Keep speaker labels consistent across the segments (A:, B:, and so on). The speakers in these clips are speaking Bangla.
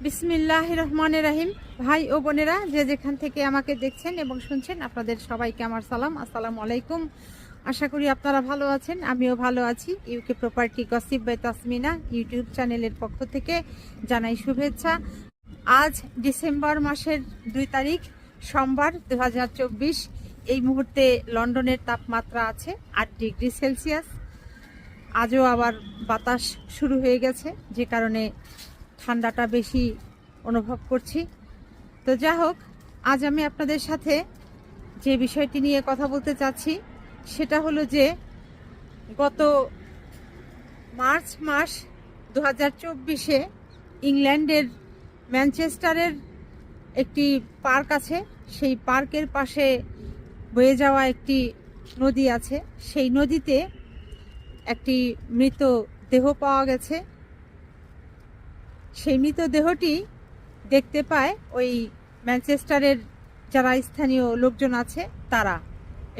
A: বিসমিল্লাহির রহমানির রহিম। ভাই ও বোনেরা, যে যেখান থেকে আমাকে দেখছেন এবং শুনছেন, আপনাদের সবাইকে আমার সালাম, আসসালামু আলাইকুম। আশা করি আপনারা ভালো আছেন, আমিও ভালো আছি। UK property gossip by Tasmina YouTube চ্যানেলের পক্ষ থেকে জানাই শুভেচ্ছা। আজ ডিসেম্বর মাসের 2 তারিখ সোমবার 2024। এই মুহূর্তে লন্ডনের তাপমাত্রা আছে 8 ডিগ্রি সেলসিয়াস। আজও আবার বাতাস শুরু হয়ে গেছে, যে কারণে ঠান্ডাটা বেশি অনুভব করছি। তো যা হোক, আজ আমি আপনাদের সাথে যে বিষয়টি নিয়ে কথা বলতে চাচ্ছি সেটা হলো যে গত মার্চ মাস 2024-এ ইংল্যান্ডের ম্যানচেস্টারের একটি পার্ক আছে। সেই পার্কের পাশে বয়ে যাওয়া একটি নদী আছে। সেই নদীতে একটি মৃত দেহ পাওয়া গেছে। সেই মৃতদেহটি দেখতে পায় ওই ম্যানচেস্টারের যারা স্থানীয় লোকজন আছে তারা,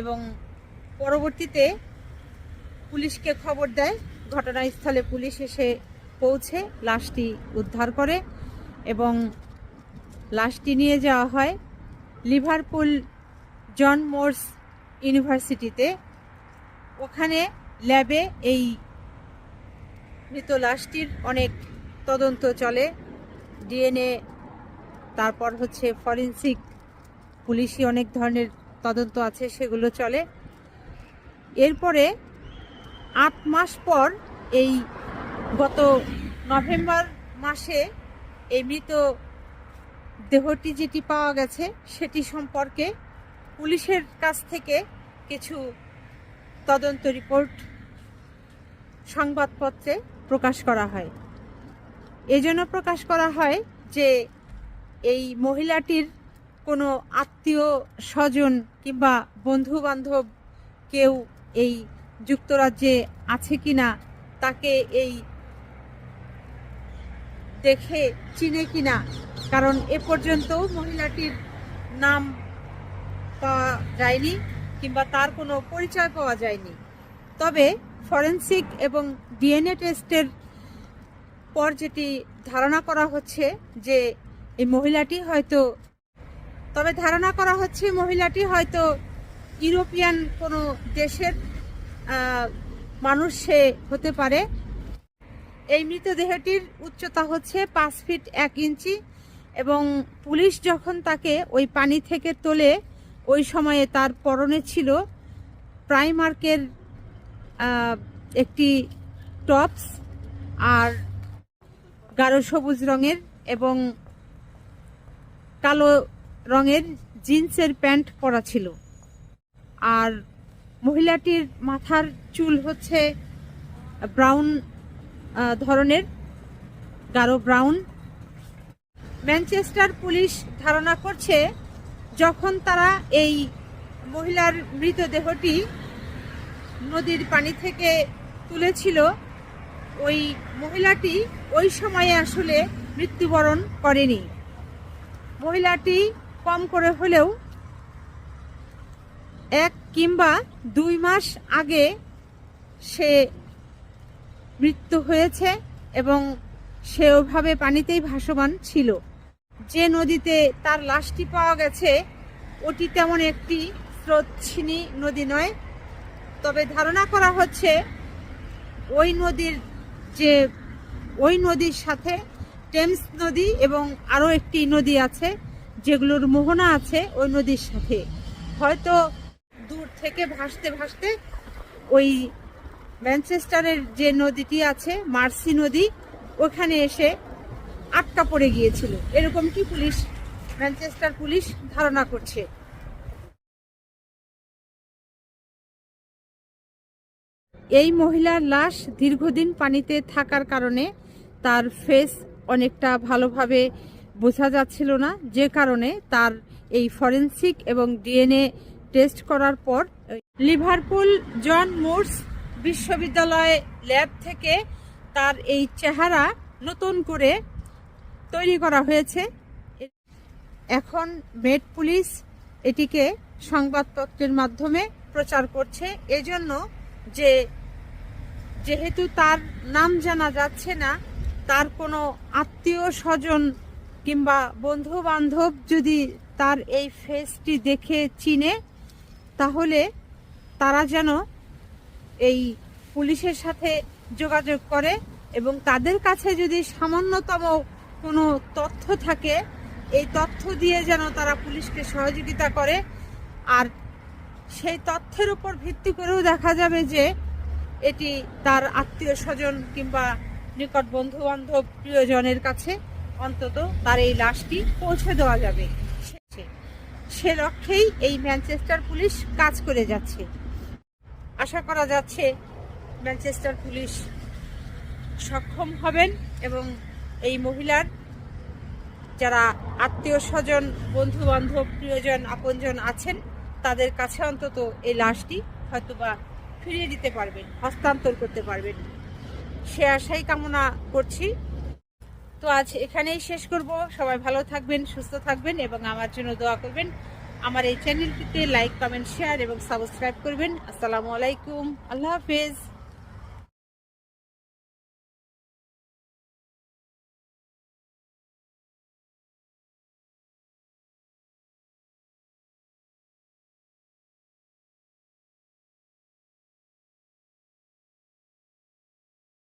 A: এবং পরবর্তীতে পুলিশকে খবর দেয়। ঘটনাস্থলে পুলিশ এসে পৌঁছে লাশটি উদ্ধার করে এবং লাশটি নিয়ে যাওয়া হয় লিভারপুল জন মোরস ইউনিভার্সিটিতে। ওখানে ল্যাবে এই মৃত লাশটির অনেক তদন্ত চলে, ডিএনএ, তারপর হচ্ছে ফরেনসিক, পুলিশি অনেক ধরনের তদন্ত আছে, সেগুলো চলে। এরপরে 8 মাস পর এই গত নভেম্বর মাসে এই মৃত দেহটি যেটি পাওয়া গেছে সেটি সম্পর্কে পুলিশের কাছ থেকে কিছু তদন্ত রিপোর্ট সংবাদপত্রে প্রকাশ করা হয়। এজন্য প্রকাশ করা হয় যে এই মহিলাটির কোনো আত্মীয় স্বজন কিংবা বন্ধু বান্ধব কেউ এই যুক্তরাজ্যে আছে কিনা, তাকে এই দেখে চিনে কিনা, কারণ এ পর্যন্তও মহিলাটির নাম পাওয়া যায়নি কিংবা তার কোনো পরিচয় পাওয়া যায়নি। তবে ফরেনসিক এবং ডিএনএ টেস্টের পর যেটি ধারণা করা হচ্ছে যে এই মহিলাটি হয়তো ইউরোপিয়ান কোনো দেশের মানুষ সে হতে পারে। এই মৃতদেহটির উচ্চতা হচ্ছে 5 ফিট 1 ইঞ্চি এবং পুলিশ যখন তাকে ওই পানি থেকে তোলে ওই সময়ে তার পরনে ছিল প্রাইমার্কের একটি টপস আর গাঢ় সবুজ রঙের এবং কালো রঙের জিন্সের প্যান্ট পরা ছিল। আর মহিলাটির মাথার চুল হচ্ছে ব্রাউন ধরনের, গাঢ় ব্রাউন। ম্যানচেস্টার পুলিশ ধারণা করছে যখন তারা এই মহিলার মৃতদেহটি নদীর পানি থেকে তুলেছিল, ওই মহিলাটি ওই সময়ে আসলে মৃত্যুবরণ করেনি। মহিলাটি কম করে হলেও 1 কিংবা 2 মাস আগে সে মৃত্যু হয়েছে এবং সে ওভাবে পানিতেই ভাসমান ছিল। যে নদীতে তার লাশটি পাওয়া গেছে ওটি তেমন একটি স্রোতস্বিনী নদী নয়। তবে ধারণা করা হচ্ছে ওই নদীর সাথে টেমস নদী এবং আরও একটি নদী আছে যেগুলোর মোহনা আছে ওই নদীর সাথে। হয়তো দূর থেকে ভাসতে ভাসতে ওই ম্যানচেস্টারের যে নদীটি আছে, মার্সি নদী, ওখানে এসে আটকা পড়ে গিয়েছিল, এরকম কি ম্যানচেস্টার পুলিশ ধারণা করছে। এই মহিলার লাশ দীর্ঘদিন পানিতে থাকার কারণে তার ফেস অনেকটা ভালোভাবে বোঝা যাচ্ছিল না, যে কারণে তার এই ফরেনসিক এবং ডিএনএ টেস্ট করার পর লিভারপুল জন মোরস বিশ্ববিদ্যালয় ল্যাব থেকে তার এই চেহারা নতুন করে তৈরি করা হয়েছে। এখন মেট পুলিশ এটিকে সংবাদপত্রের মাধ্যমে প্রচার করছে, এজন্য যেহেতু তার নাম জানা যাচ্ছে না, তার কোনো আত্মীয় স্বজন কিংবা বন্ধু বান্ধব যদি তার এই ফেসটি দেখে চিনে, তাহলে তারা যেন এই পুলিশের সাথে যোগাযোগ করে এবং তাদের কাছে যদি সামান্যতম কোনো তথ্য থাকে, এই তথ্য দিয়ে যেন তারা পুলিশকে সহযোগিতা করে। আর সেই তথ্যের উপর ভিত্তি করেও দেখা যাবে যে এটি তার আত্মীয় স্বজন কিংবা নিকট বন্ধু বান্ধব প্রিয়জনের কাছে অন্তত তার এই লাশটি পৌঁছে দেওয়া যাবে। সে লক্ষ্যেই এই ম্যানচেস্টার পুলিশ কাজ করে যাচ্ছে। আশা করা যাচ্ছে ম্যানচেস্টার পুলিশ সক্ষম হবেন এবং এই মহিলার যারা আত্মীয় স্বজন, বন্ধু বান্ধব, প্রিয়জন, আপনজন আছেন, তাদের কাছে অন্তত এই লাশটি হয়তোবা ফিরিয়ে দিতে পারবেন, হস্তান্তর করতে পারবেন, সে আশাই কামনা করছি। তো আজ এখানেই শেষ করব। সবাই ভালো থাকবেন, সুস্থ থাকবেন এবং আমার জন্য দোয়া করবেন। আমার এই চ্যানেলটিতে লাইক, কমেন্ট, শেয়ার এবং সাবস্ক্রাইব করবেন। আসসালামু আলাইকুম, আল্লাহ হাফেজ।